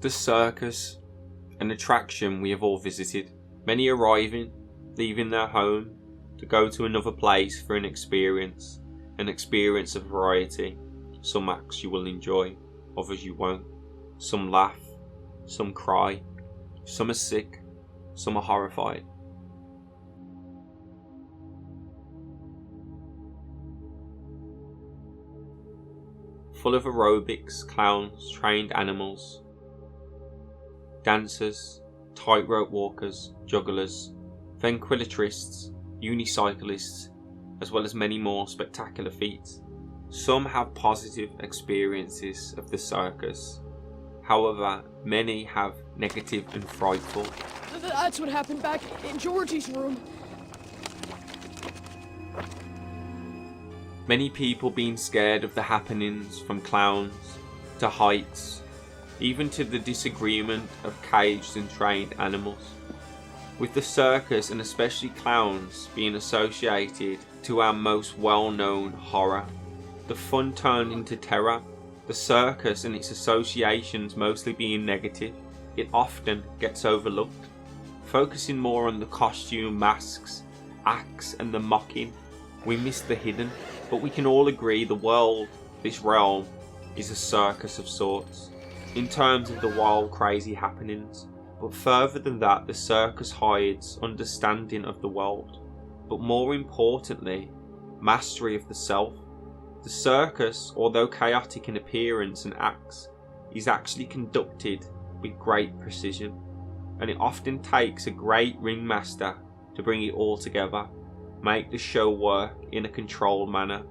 The circus, an attraction we have all visited, many arriving, leaving their home to go to another place for an experience of variety. Some acts you will enjoy, others you won't. Some laugh, some cry, some are sick, some are horrified. Full of aerobics, clowns, trained animals, dancers, tightrope walkers, jugglers, ventriloquists, unicyclists, as well as many more spectacular feats. Some have positive experiences of the circus. However, many have negative and frightful. That's what happened back in Georgie's room. Many people being scared of the happenings, from clowns to heights, even to the disagreement of caged and trained animals. With the circus, and especially clowns, being associated to our most well-known horror, the fun turned into terror, the circus and its associations mostly being negative, it often gets overlooked. Focusing more on the costume, masks, acts and the mocking, we miss the hidden. But we can all agree the world, this realm, is a circus of sorts, in terms of the wild, crazy happenings. But further than that, the circus hides understanding of the world, but more importantly, mastery of the self. The circus, although chaotic in appearance and acts, is actually conducted with great precision, and it often takes a great ringmaster to bring it all together, make the show work in a controlled manner,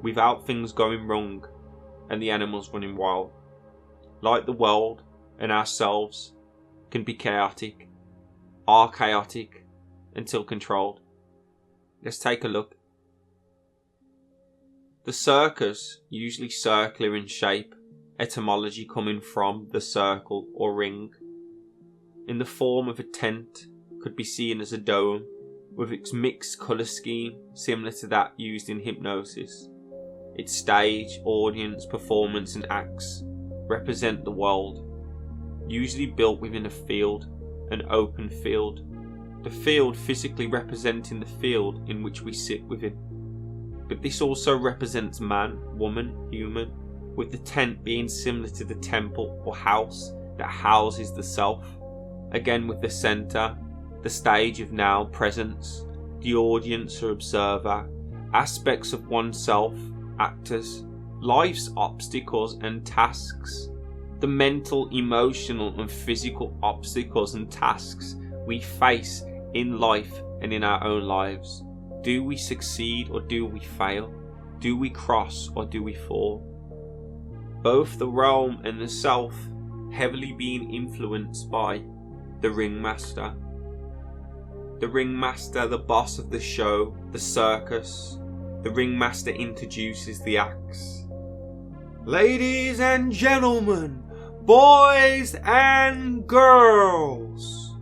without things going wrong and the animals running wild. Like the world and ourselves can be chaotic, are chaotic until controlled. Let's take a look. The circus, usually circular in shape, etymology coming from the circle or ring, in the form of a tent, could be seen as a dome, with its mixed colour scheme similar to that used in hypnosis. Its stage, audience, performance and acts represent the world, usually built within a field, an open field, the field physically representing the field in which we sit within. But this also represents man, woman, human, with the tent being similar to the temple or house that houses the self, again with the centre, the stage of now, presence, the audience or observer, aspects of oneself, actors, life's obstacles and tasks, the mental, emotional and physical obstacles and tasks we face in life and in our own lives. Do we succeed or do we fail? Do we cross or do we fall? Both the realm and the self heavily being influenced by the ringmaster. The ringmaster, the boss of the show, the circus. The ringmaster introduces the acts. Ladies and gentlemen, boys and girls.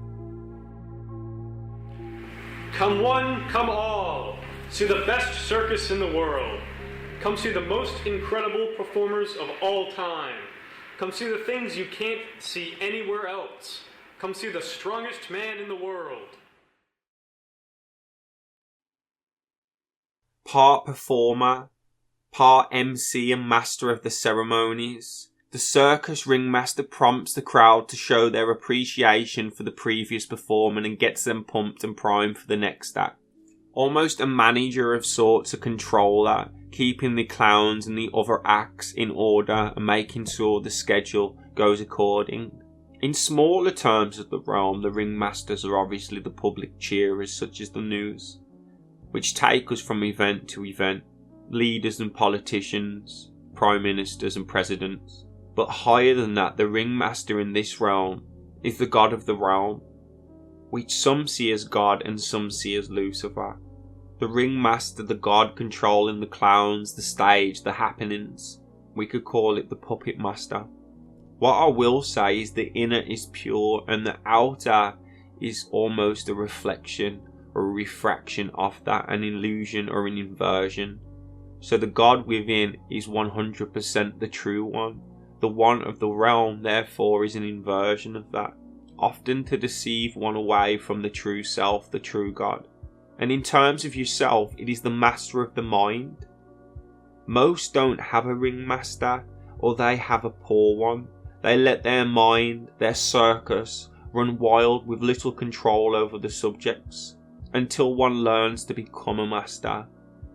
Come one, come all, see the best circus in the world. Come see the most incredible performers of all time. Come see the things you can't see anywhere else. Come see the strongest man in the world. Part performer, part MC and master of the ceremonies, the circus ringmaster prompts the crowd to show their appreciation for the previous performer and gets them pumped and primed for the next act. Almost a manager of sorts, a controller, keeping the clowns and the other acts in order and making sure the schedule goes according. In smaller terms of the realm, the ringmasters are obviously the public cheerers such as the news, which take us from event to event, leaders and politicians, prime ministers and presidents. But higher than that, the ringmaster in this realm is the god of the realm, which some see as God and some see as Lucifer. The ringmaster, the god controlling the clowns, the stage, the happenings. We could call it the puppet master. What I will say is the inner is pure and the outer is almost a reflection or a refraction of that, an illusion or an inversion. So the God within is 100% the true one, The one of the realm, therefore, is an inversion of that, often to deceive one away from the true self, the true God. And in terms of yourself, it is the master of the mind. Most don't have a ringmaster, or they have a poor one. They let their mind, their circus, run wild with little control over the subjects, until one learns to become a master,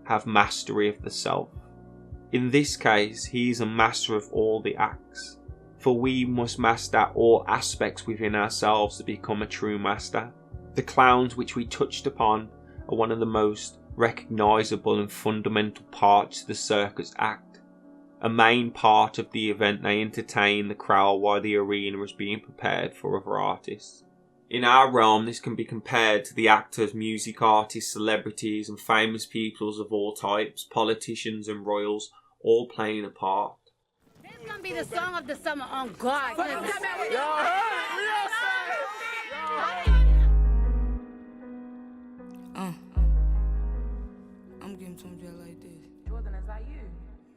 have mastery of the self. In this case, he is a master of all the acts, for we must master all aspects within ourselves to become a true master. The clowns which we touched upon are one of the most recognisable and fundamental parts of the circus act. A main part of the event, they entertain the crowd while the arena is being prepared for other artists. In our realm, this can be compared to the actors, music artists, celebrities and famous peoples of all types, politicians and royals, all playing a part. This is gonna be the song of the summer on God. I'm getting some jet like this. Jordan, is that you?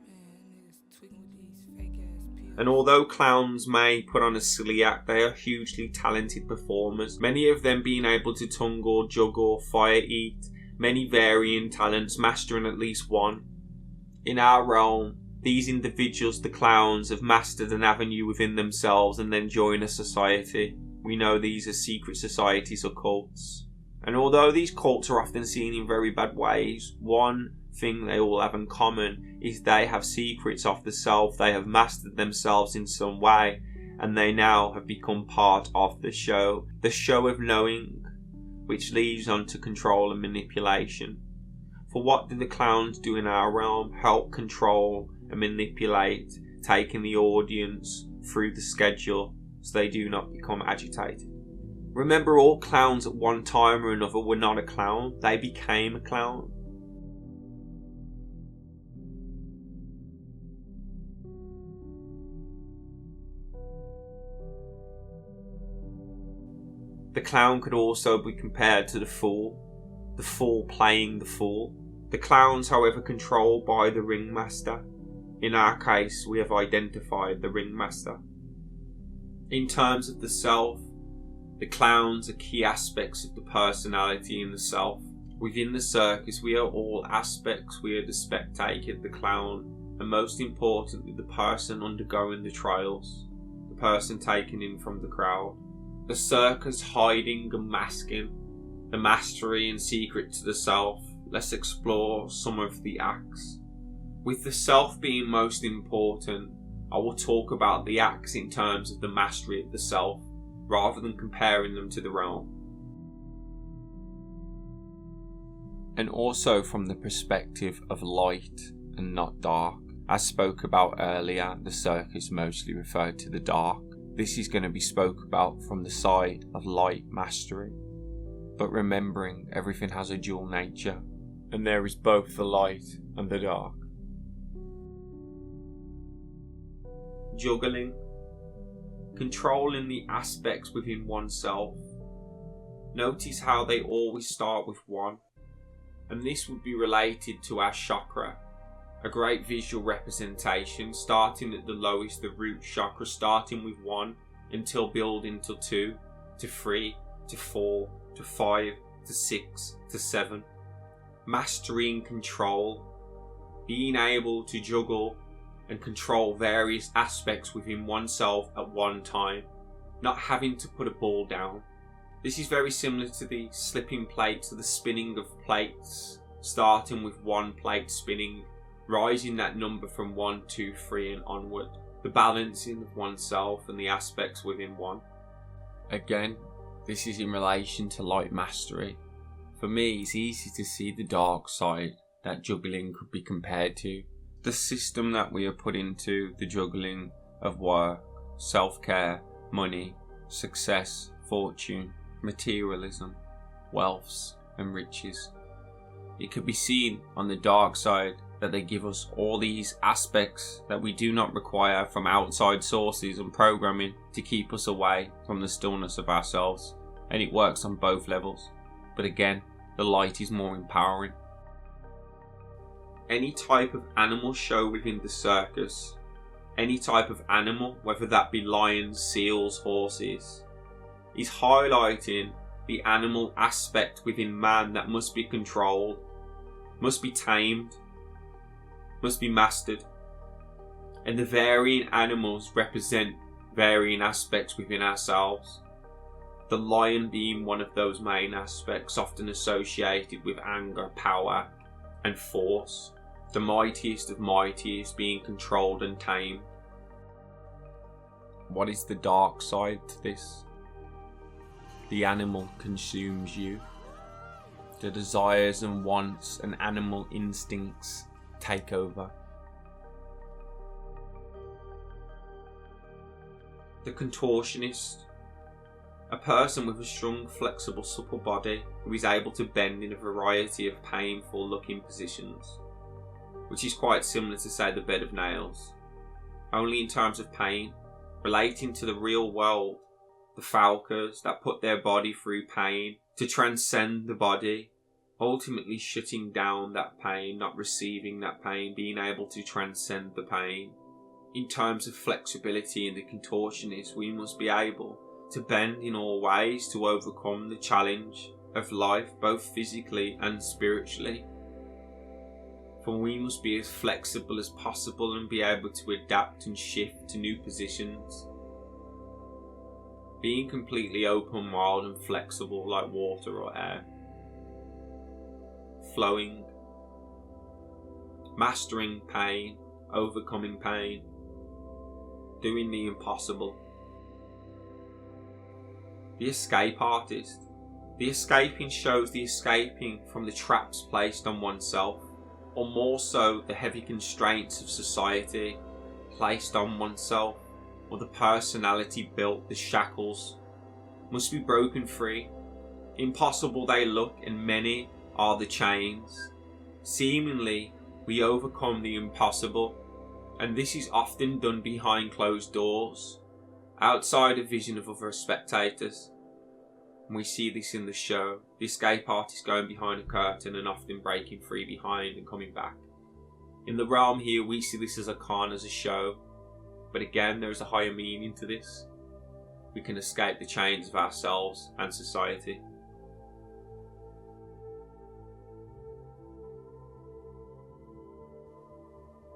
Man, niggas tweaking with these fake ass pills. And although clowns may put on a silly act, they are hugely talented performers, many of them being able to tongue or juggle, fire eat, many varying talents, mastering at least one. In our realm, these individuals, the clowns, have mastered an avenue within themselves and then join a society. We know these as secret societies or cults. And although these cults are often seen in very bad ways, one thing they all have in common is they have secrets of the self. They have mastered themselves in some way, and they now have become part of the show of knowing, which leads on to control and manipulation. For what do the clowns do in our realm? Help control and manipulate, taking the audience through the schedule so they do not become agitated. Remember, all clowns at one time or another were not a clown, they became a clown. The clown could also be compared to the fool playing the fool. The clowns, however, controlled by the ringmaster. In our case, we have identified the ringmaster. In terms of the self, the clowns are key aspects of the personality in the self. Within the circus, we are all aspects. We are the spectator, the clown, and most importantly, the person undergoing the trials, the person taken in from the crowd. The circus hiding and masking, the mastery and secret to the self. Let's explore some of the acts. With the self being most important, I will talk about the acts in terms of the mastery of the self, rather than comparing them to the realm. And also from the perspective of light and not dark. As spoke about earlier, the circus mostly referred to the dark. This is going to be spoke about from the side of light mastery. But remembering everything has a dual nature, and there is both the light and the dark. Juggling. Controlling the aspects within oneself. Notice how they always start with one, and this would be related to our chakra, a great visual representation starting at the lowest, the root chakra, starting with 1 until building to 2, to 3, to 4, to 5, to 6, to 7. Mastering control, being able to juggle and control various aspects within oneself at one time, not having to put a ball down. This is very similar to the slipping plates or the spinning of plates, starting with 1 plate spinning, rising that number from 1, 2, 3 and onward. The balancing of oneself and the aspects within one. Again, this is in relation to light mastery. For me, it's easy to see the dark side that juggling could be compared to. The system that we are put into, the juggling of work, self-care, money, success, fortune, materialism, wealths and riches. It could be seen on the dark side that they give us all these aspects that we do not require from outside sources and programming to keep us away from the stillness of ourselves. And it works on both levels. But again, the light is more empowering. Any type of animal show within the circus, any type of animal, whether that be lions, seals, horses. He's highlighting the animal aspect within man that must be controlled, must be tamed, must be mastered. And the varying animals represent varying aspects within ourselves. The lion being one of those main aspects, often associated with anger, power, and force. The mightiest of mightiest being controlled and tamed. What is the dark side to this? The animal consumes you. The desires and wants and animal instincts take over. The contortionist. A person with a strong, flexible, supple body who is able to bend in a variety of painful looking positions, which is quite similar to, say, the bed of nails, only in terms of pain, relating to the real world, the falcons that put their body through pain to transcend the body, ultimately shutting down that pain, not receiving that pain, being able to transcend the pain. In terms of flexibility in the contortionist, we must be able to bend in all ways to overcome the challenge of life, both physically and spiritually. For we must be as flexible as possible and be able to adapt and shift to new positions. Being completely open, wild and flexible like water or air. Flowing. Mastering pain, overcoming pain. Doing the impossible. The escape artist. The escaping shows the escaping from the traps placed on oneself, or more so the heavy constraints of society placed on oneself, or the personality built, the shackles must be broken free. Impossible they look, and many are the chains. Seemingly we overcome the impossible, and this is often done behind closed doors, outside of vision of other spectators. And we see this in the show, the escape artist going behind a curtain and often breaking free behind and coming back. In the realm here we see this as a con, as a show, but again there is a higher meaning to this. We can escape the chains of ourselves and society.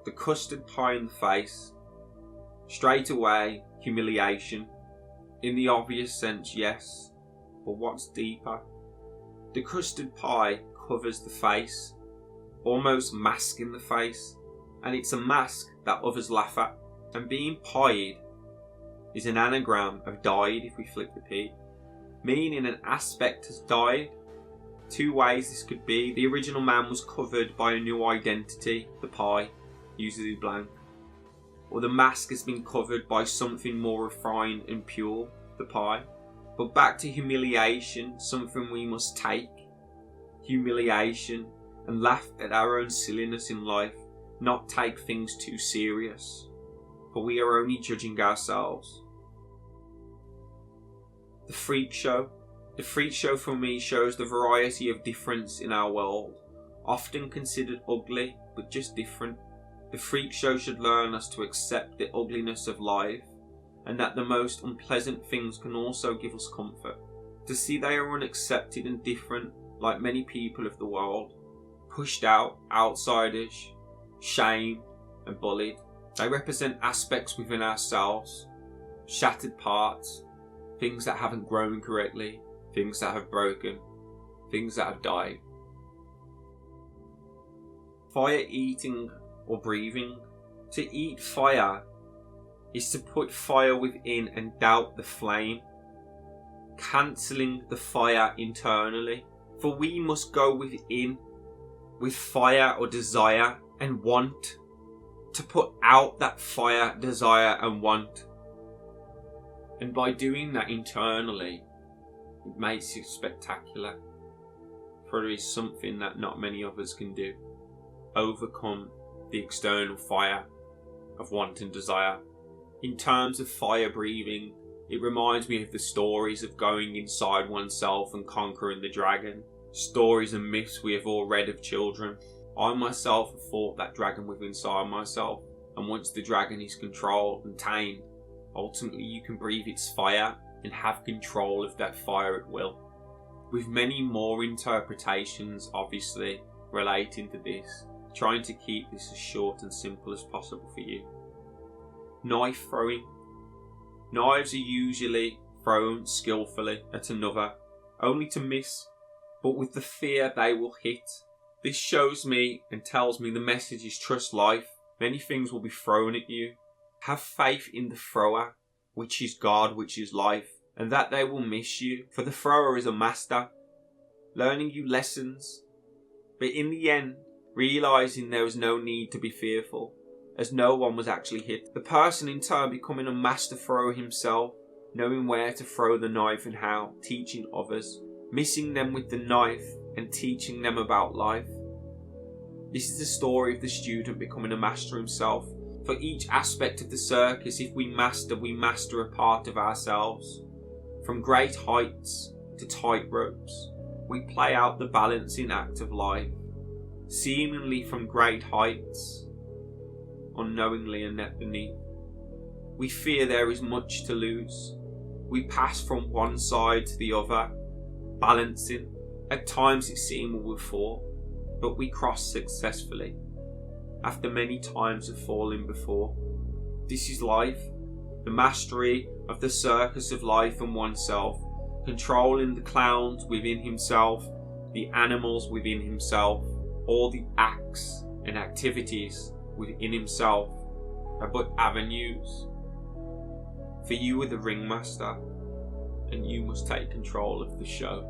The custard pie in the face. Straight away, humiliation. In the obvious sense, yes, but what's deeper? The custard pie covers the face, almost masking the face, and it's a mask that others laugh at. And being pied is an anagram of died if we flip the P, meaning an aspect has died. Two ways this could be. The original man was covered by a new identity, the pie, usually blank, or the mask has been covered by something more refined and pure, the pie. But back to humiliation, something we must take. Humiliation, and laugh at our own silliness in life, not take things too serious, for we are only judging ourselves. The freak show. The freak show for me shows the variety of difference in our world, often considered ugly, but just different. The freak show should learn us to accept the ugliness of life, and that the most unpleasant things can also give us comfort. To see they are unaccepted and different, like many people of the world, pushed out, outsiders, shamed and bullied. They represent aspects within ourselves, shattered parts, things that haven't grown correctly, things that have broken, things that have died. Fire eating or breathing. To eat fire is to put fire within and doubt the flame, cancelling the fire internally. For we must go within with fire or desire and want, to put out that fire, desire and want. And by doing that internally, it makes you spectacular. For there is something that not many others can do. Overcome the external fire of want and desire. In terms of fire breathing, it reminds me of the stories of going inside oneself and conquering the dragon. Stories and myths we have all read of children. I myself have fought that dragon within inside myself. and once the dragon is controlled and tamed, ultimately you can breathe its fire and have control of that fire at will. With many more interpretations obviously relating to this, trying to keep this as short and simple as possible for you. Knife throwing. Knives are usually thrown skillfully at another, only to miss, but with the fear they will hit. This shows me and tells me the message is trust life. Many things will be thrown at you. Have faith in the thrower, which is God, which is life, and that they will miss you, for the thrower is a master, learning you lessons, but in the end, realising there was no need to be fearful, as no one was actually hit. The person in turn becoming a master thrower himself, knowing where to throw the knife and how, teaching others, missing them with the knife and teaching them about life. This is the story of the student becoming a master himself. For each aspect of the circus, if we master a part of ourselves. From great heights to tight ropes, we play out the balancing act of life, seemingly from great heights, unknowingly and beneath. We fear there is much to lose. We pass from one side to the other, balancing. At times it seems we will fall, but we cross successfully, after many times of falling before. This is life, the mastery of the circus of life and oneself, controlling the clowns within himself, the animals within himself, all the acts and activities within himself are but avenues. For you are the ringmaster, and you must take control of the show.